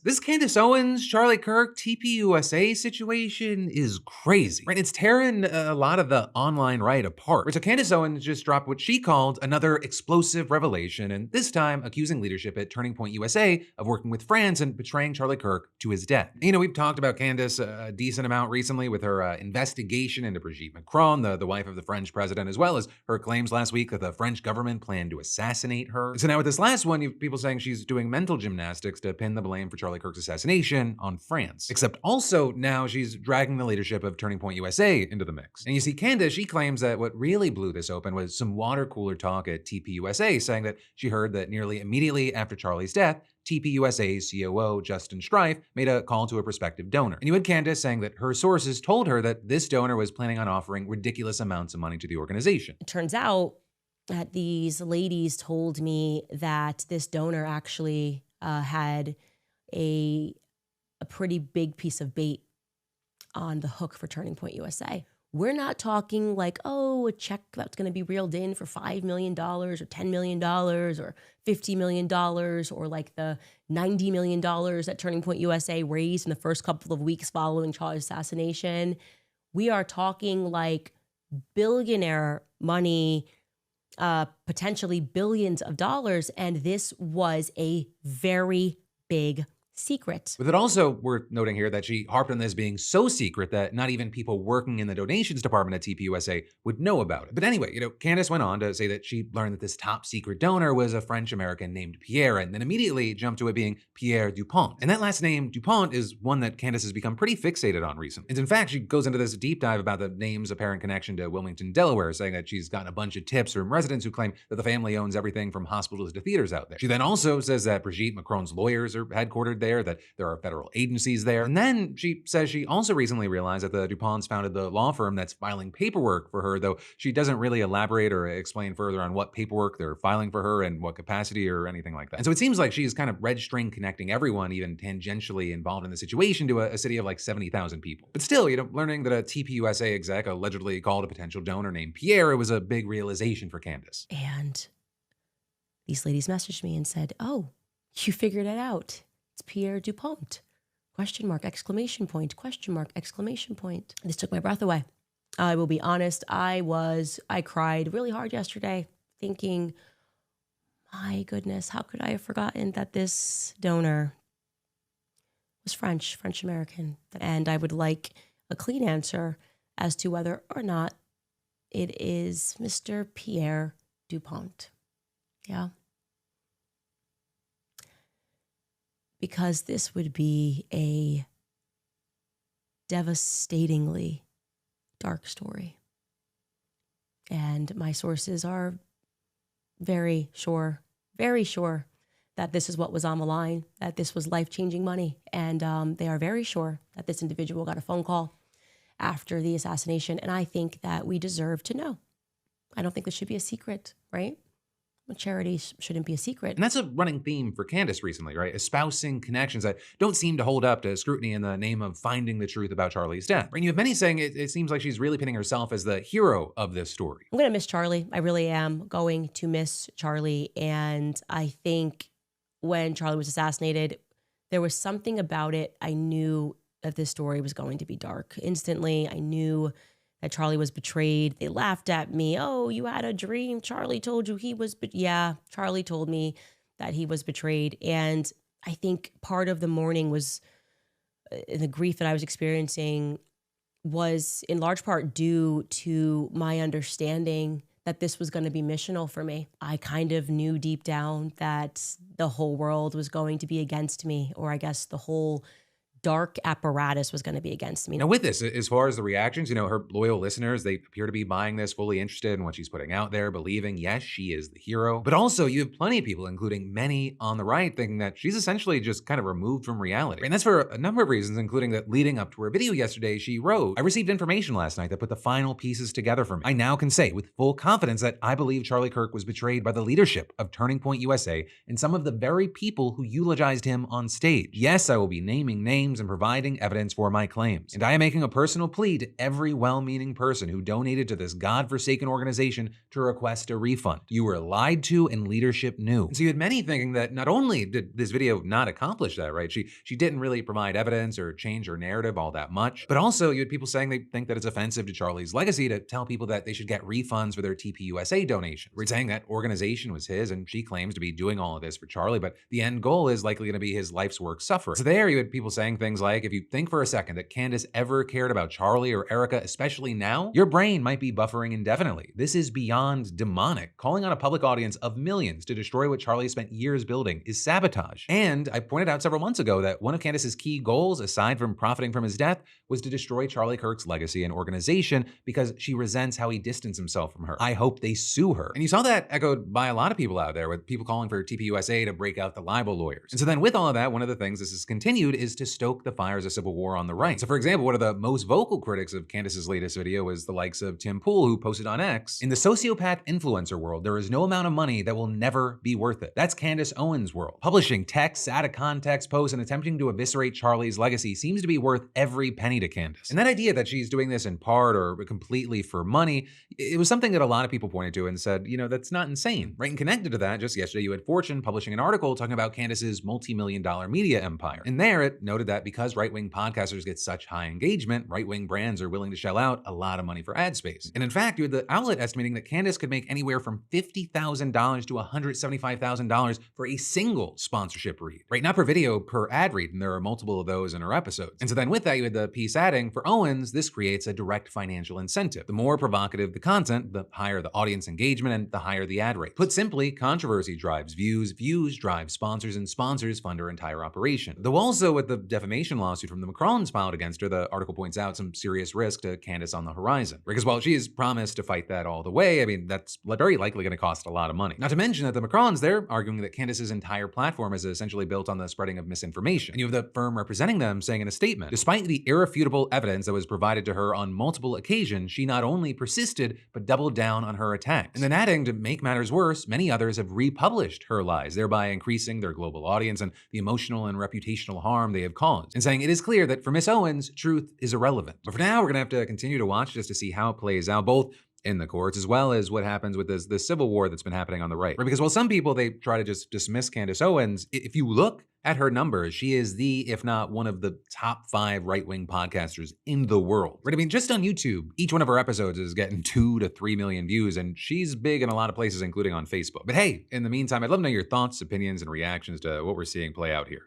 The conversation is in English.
This Candace Owens, Charlie Kirk, TPUSA situation is crazy, right? It's tearing a lot of the online right apart. So Candace Owens just dropped what she called another explosive revelation, and this time accusing leadership at Turning Point USA of working with France and betraying Charlie Kirk to his death. You know, we've talked about Candace a decent amount recently with her investigation into Brigitte Macron, the wife of the French president, as well as her claims last week that the French government planned to assassinate her. So now with this last one, you have people saying she's doing mental gymnastics to pin the blame for Charlie Kirk's assassination on France. Except also now she's dragging the leadership of Turning Point USA into the mix. And you see, Candace, she claims that what really blew this open was some water cooler talk at TPUSA, saying that she heard that nearly immediately after Charlie's death, TPUSA's COO, Justin Strife, made a call to a prospective donor. And you had Candace saying that her sources told her that this donor was planning on offering ridiculous amounts of money to the organization. It turns out that these ladies told me that this donor actually had a pretty big piece of bait on the hook for Turning Point USA. We're not talking like, oh, a check that's going to be reeled in for $5 million or $10 million or $50 million or like the $90 million that Turning Point USA raised in the first couple of weeks following Charlie's assassination. We are talking like billionaire money, potentially billions of dollars. And this was a very big secret. But it also worth noting here that she harped on this being so secret that not even people working in the donations department at TPUSA would know about it. But anyway, you know, Candace went on to say that she learned that this top secret donor was a French-American named Pierre, and then immediately jumped to it being Pierre Dupont. And that last name, Dupont, is one that Candace has become pretty fixated on recently. And in fact, she goes into this deep dive about the name's apparent connection to Wilmington, Delaware, saying that she's gotten a bunch of tips from residents who claim that the family owns everything from hospitals to theaters out there. She then also says that Brigitte Macron's lawyers are headquartered there, that there are federal agencies there. And then she says she also recently realized that the DuPonts founded the law firm that's filing paperwork for her, though she doesn't really elaborate or explain further on what paperwork they're filing for her and what capacity or anything like that. And so it seems like she's kind of red string connecting everyone, even tangentially involved in the situation, to a city of like 70,000 people. But still, you know, learning that a TPUSA exec allegedly called a potential donor named Pierre, it was a big realization for Candace. And these ladies messaged me and said, oh, you figured it out. It's Pierre Dupont, question mark, exclamation point, question mark, exclamation point. This took my breath away. I will be honest, I cried really hard yesterday thinking, my goodness, how could I have forgotten that this donor was French-American? And I would like a clean answer as to whether or not it is Mr. Pierre Dupont. Yeah. Because this would be a devastatingly dark story. And my sources are very sure that this is what was on the line, that this was life-changing money. And they are very sure that this individual got a phone call after the assassination. And I think that we deserve to know. I don't think this should be a secret, right? Charity shouldn't be a secret. And that's a running theme for Candace recently, right? Espousing connections that don't seem to hold up to scrutiny in the name of finding the truth about Charlie's death. And you have many saying it seems like she's really pinning herself as the hero of this story. I'm going to miss Charlie. I really am going to miss Charlie. And I think when Charlie was assassinated, there was something about it. I knew that this story was going to be dark. Instantly, I knew that Charlie was betrayed. They laughed at me. Oh, you had a dream. Charlie told you he was, but yeah, Charlie told me that he was betrayed. And I think part of the mourning was the grief that I was experiencing was in large part due to my understanding that this was going to be missional for me. I kind of knew deep down that the whole world was going to be against me, or I guess the whole dark apparatus was going to be against me. Now with this, as far as the reactions, you know, her loyal listeners, they appear to be buying this, fully interested in what she's putting out there, believing, yes, she is the hero. But also you have plenty of people, including many on the right, thinking that she's essentially just kind of removed from reality. And that's for a number of reasons, including that leading up to her video yesterday, she wrote, I received information last night that put the final pieces together for me. I now can say with full confidence that I believe Charlie Kirk was betrayed by the leadership of Turning Point USA and some of the very people who eulogized him on stage. Yes, I will be naming names claims and providing evidence for my claims. And I am making a personal plea to every well-meaning person who donated to this godforsaken organization to request a refund. You were lied to and leadership knew. And so you had many thinking that not only did this video not accomplish that, right? She didn't really provide evidence or change her narrative all that much, but also you had people saying they think that it's offensive to Charlie's legacy to tell people that they should get refunds for their TPUSA donation. We're saying that organization was his and she claims to be doing all of this for Charlie, but the end goal is likely going to be his life's work suffering. So there you had people saying things like, if you think for a second that Candace ever cared about Charlie or Erica, especially now, your brain might be buffering indefinitely. This is beyond demonic. Calling on a public audience of millions to destroy what Charlie spent years building is sabotage. And I pointed out several months ago that one of Candace's key goals, aside from profiting from his death, was to destroy Charlie Kirk's legacy and organization because she resents how he distanced himself from her. I hope they sue her. And you saw that echoed by a lot of people out there, with people calling for TPUSA to break out the libel lawyers. And so then with all of that, one of the things this has continued is to stoke the fires of civil war on the right. So for example, one of the most vocal critics of Candace's latest video was the likes of Tim Pool, who posted on X, "In the sociopath influencer world, there is no amount of money that will never be worth it. That's Candace Owens' world. Publishing texts, out of context posts, and attempting to eviscerate Charlie's legacy seems to be worth every penny to Candace." And that idea that she's doing this in part or completely for money, it was something that a lot of people pointed to and said, you know, that's not insane, right? And connected to that, just yesterday you had Fortune publishing an article talking about Candace's multi-million-dollar media empire. And there it noted that because right-wing podcasters get such high engagement, right-wing brands are willing to shell out a lot of money for ad space. And in fact, you had the outlet estimating that Candace could make anywhere from $50,000 to $175,000 for a single sponsorship read, right? Not per video, per ad read, and there are multiple of those in her episodes. And so then with that, you had the piece adding, for Owens, this creates a direct financial incentive. The more provocative the content, the higher the audience engagement and the higher the ad rate. Put simply, controversy drives views, views drive sponsors, and sponsors fund her entire operation. Though also with the defamation lawsuit from the Macrons filed against her, the article points out some serious risk to Candace on the horizon. Because while she has promised to fight that all the way, I mean, that's very likely going to cost a lot of money. Not to mention that the Macrons, they're arguing that Candace's entire platform is essentially built on the spreading of misinformation. And you have the firm representing them saying in a statement, despite the irrefutable evidence that was provided to her on multiple occasions, she not only persisted, but doubled down on her attacks. And then adding, to make matters worse, many others have republished her lies, thereby increasing their global audience and the emotional and reputational harm they have caused. And saying it is clear that for Miss Owens, truth is irrelevant. But for now, we're gonna have to continue to watch just to see how it plays out, both in the courts, as well as what happens with this civil war that's been happening on the right. Because while some people, they try to just dismiss Candace Owens, if you look at her numbers, she is the, if not one of the top 5 right-wing podcasters in the world. Right? I mean, just on YouTube, each one of her episodes is getting 2 to 3 million views, and she's big in a lot of places, including on Facebook. But hey, in the meantime, I'd love to know your thoughts, opinions, and reactions to what we're seeing play out here.